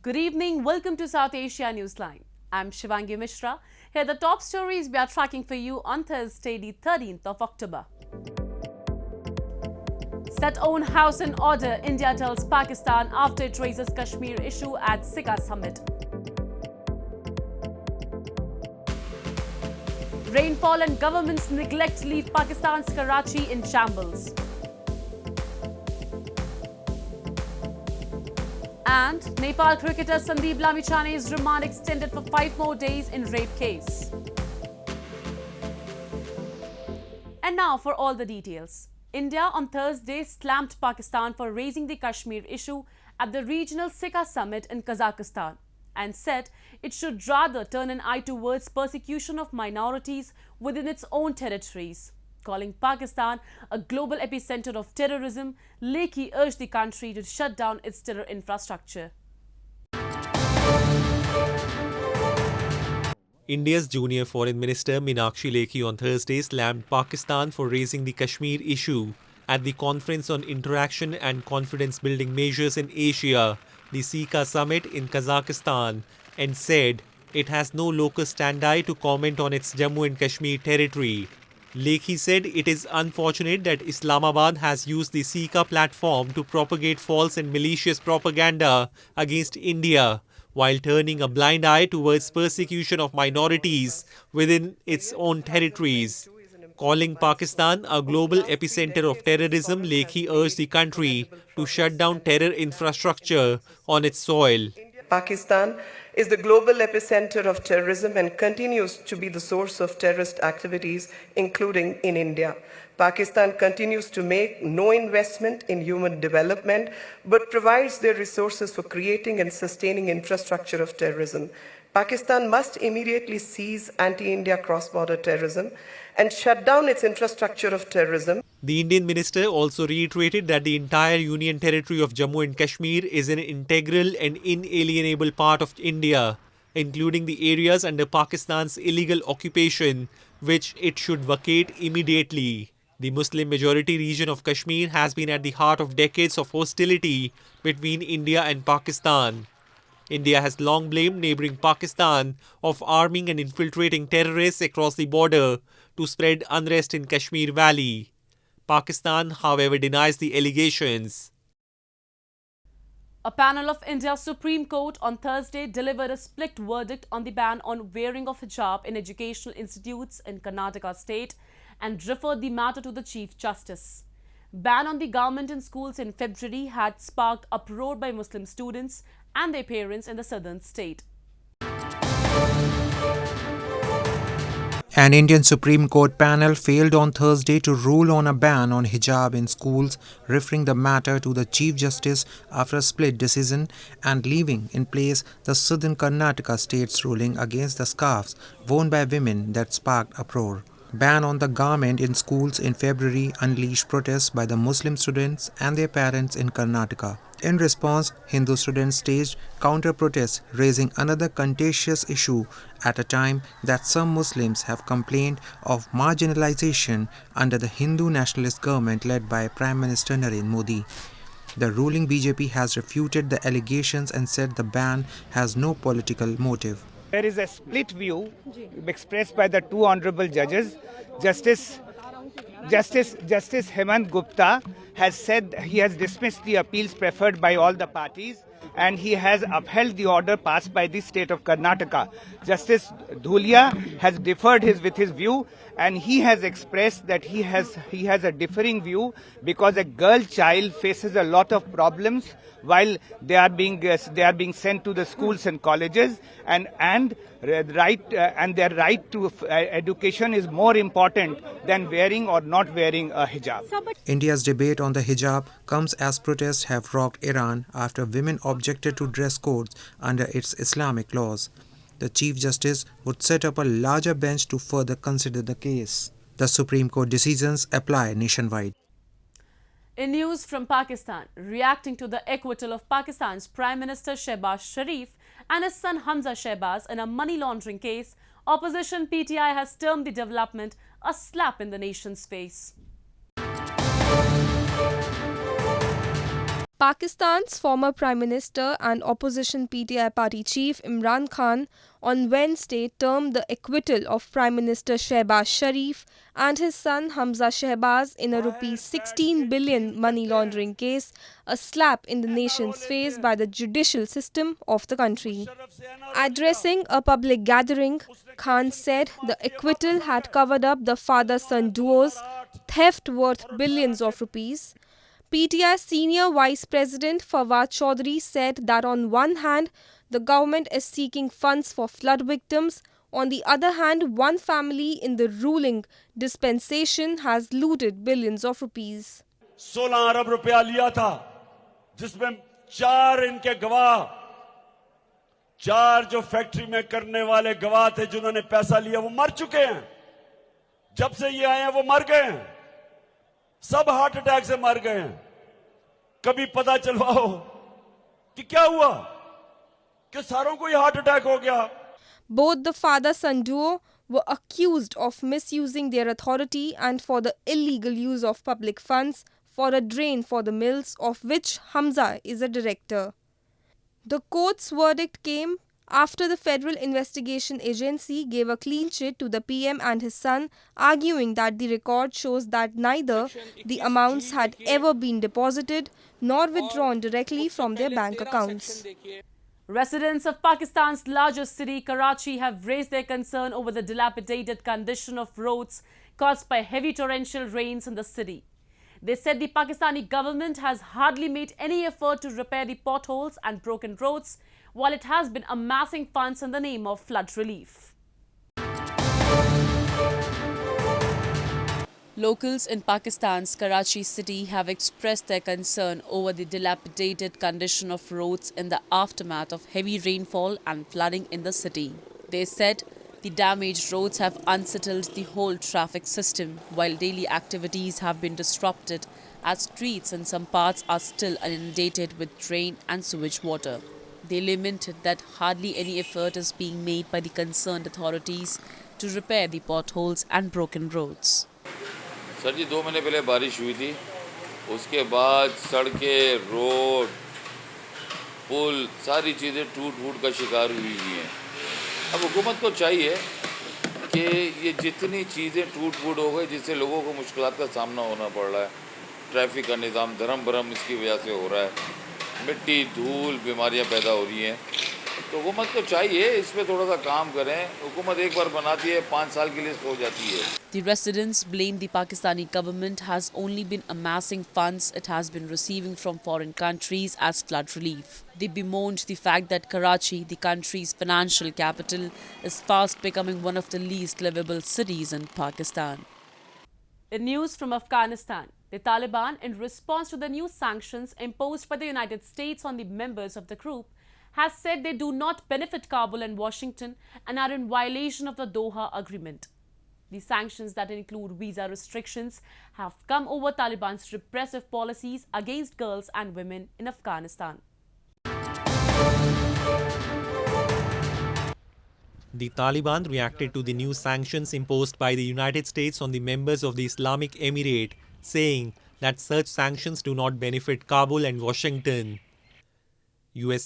Good evening. Welcome to South Asia Newsline. I'm Shivangi Mishra. Here are the top stories we are tracking for you on Thursday, the 13th of October. Set own house in order, India tells Pakistan after it raises Kashmir issue at CICA summit. Rainfall and government's neglect leave Pakistan's Karachi in shambles. And Nepal cricketer Sandeep Lamichhane's remand extended for 5 more days in rape case. And now for all the details. India on Thursday slammed Pakistan for raising the Kashmir issue at the regional CICA summit in Kazakhstan and said it should rather turn an eye towards persecution of minorities within its own territories. Calling Pakistan a global epicentre of terrorism, Lekhi urged the country to shut down its terror infrastructure. India's junior Foreign Minister Meenakshi Lekhi on Thursday slammed Pakistan for raising the Kashmir issue at the Conference on Interaction and Confidence-Building Measures in Asia, the CICA summit in Kazakhstan, and said it has no locus standi to comment on its Jammu and Kashmir territory. Lekhi said it is unfortunate that Islamabad has used the CICA platform to propagate false and malicious propaganda against India, while turning a blind eye towards persecution of minorities within its own territories. Calling Pakistan a global epicentre of terrorism, Lekhi urged the country to shut down terror infrastructure on its soil. Pakistan is the global epicenter of terrorism and continues to be the source of terrorist activities, including in India. Pakistan continues to make no investment in human development, but provides their resources for creating and sustaining infrastructure of terrorism. Pakistan must immediately cease anti-India cross-border terrorism and shut down its infrastructure of terrorism. The Indian minister also reiterated that the entire Union territory of Jammu and Kashmir is an integral and inalienable part of India, including the areas under Pakistan's illegal occupation, which it should vacate immediately. The Muslim-majority region of Kashmir has been at the heart of decades of hostility between India and Pakistan. India has long blamed neighbouring Pakistan of arming and infiltrating terrorists across the border to spread unrest in Kashmir Valley. Pakistan, however, denies the allegations. A panel of India's Supreme Court on Thursday delivered a split verdict on the ban on wearing of hijab in educational institutes in Karnataka state and referred the matter to the Chief Justice. Ban on the garment in schools in February had sparked uproar by Muslim students and their parents in the southern state. An Indian Supreme Court panel failed on Thursday to rule on a ban on hijab in schools, referring the matter to the Chief Justice after a split decision and leaving in place the southern Karnataka state's ruling against the scarves worn by women that sparked uproar. Ban on the garment in schools in February unleashed protests by the Muslim students and their parents in Karnataka. In response, Hindu students staged counter-protests, raising another contentious issue at a time that some Muslims have complained of marginalization under the Hindu nationalist government led by Prime Minister Narendra Modi. The ruling BJP has refuted the allegations and said the ban has no political motive. There is a split view expressed by the two honorable judges. Justice Hemant Gupta has said he has dismissed the appeals preferred by all the parties and he has upheld the order passed by the state of Karnataka. Justice Dhulia has differed with his view and he has expressed that he has a differing view because a girl child faces a lot of problems while they are being sent to the schools and colleges and their right to education is more important than wearing or not wearing a hijab. India's debate on the hijab comes as protests have rocked Iran after women objected to dress codes under its Islamic laws. The Chief Justice would set up a larger bench to further consider the case. The Supreme Court decisions apply nationwide. In news from Pakistan, reacting to the acquittal of Pakistan's Prime Minister Shehbaz Sharif and his son Hamza Shahbaz in a money laundering case, opposition PTI has termed the development a slap in the nation's face. Pakistan's former Prime Minister and opposition PTI party chief Imran Khan on Wednesday termed the acquittal of Prime Minister Shehbaz Sharif and his son Hamza Shahbaz in a Rs 16 billion money laundering case a slap in the nation's face by the judicial system of the country. Addressing a public gathering, Khan said the acquittal had covered up the father-son duo's theft worth billions of rupees. PTI Senior Vice President Fawad Chaudhry said that on one hand, the government is seeking funds for flood victims. On the other hand, one family in the ruling dispensation has looted billions of rupees. 16 अरब रुपया लिया था, जिसमें 4 इनके गवाह, 4 जो factory में करने वाले गवाह थे जिन्होंने पैसा लिया वो मर चुके हैं। जब से ये आए हैं वो मर गए हैं, सब हार्ट अटैक से मर गए हैं। कभी पता चलवाओ कि क्या हुआ, कि सारों को ये हार्ट अटैक हो गया। Both the father-son duo were accused of misusing their authority and for the illegal use of public funds for a drain for the mills, of which Hamza is a director. The court's verdict came after the Federal Investigation Agency gave a clean chit to the PM and his son, arguing that the record shows that neither the amounts had ever been deposited nor withdrawn directly from their bank accounts. Residents of Pakistan's largest city, Karachi, have raised their concern over the dilapidated condition of roads caused by heavy torrential rains in the city. They said the Pakistani government has hardly made any effort to repair the potholes and broken roads, while it has been amassing funds in the name of flood relief. Locals in Pakistan's Karachi city have expressed their concern over the dilapidated condition of roads in the aftermath of heavy rainfall and flooding in the city. They said the damaged roads have unsettled the whole traffic system, while daily activities have been disrupted as streets in some parts are still inundated with drain and sewage water. They lamented that hardly any effort is being made by the concerned authorities to repair the potholes and broken roads. Sir ji 2 महीने पहले बारिश हुई थी, उसके बाद सड़कें, road, पुल, सारी चीज़ें टूट का शिकार हुई हैं। अब हुकूमत को चाहिए कि ये जितनी चीज़ें टूट हो गई जिससे लोगों को मुश्किलात का सामना होना पड़ रहा है, ट्रैफिक का निज़ाम धर्म भरम इसकी वजह से हो रहा है, मिट्टी, धूल, बीमारियां पैदा हो रही हैं, तो हुकूमत को चाहिए इस पे थोड़ा सा काम करें। हुकूमत एक बार बनाती है, 5 साल के लिए सो जाती है। The residents blame the Pakistani government has only been amassing funds it has been receiving from foreign countries as flood relief. They bemoaned the fact that Karachi, the country's financial capital, is fast becoming one of the least livable cities in Pakistan. In news from Afghanistan, the Taliban, in response to the new sanctions imposed by the United States on the members of the group, has said they do not benefit Kabul and Washington and are in violation of the Doha Agreement. The sanctions that include visa restrictions have come over Taliban's repressive policies against girls and women in Afghanistan. The Taliban reacted to the new sanctions imposed by the United States on the members of the Islamic Emirate, saying that such sanctions do not benefit Kabul and Washington. US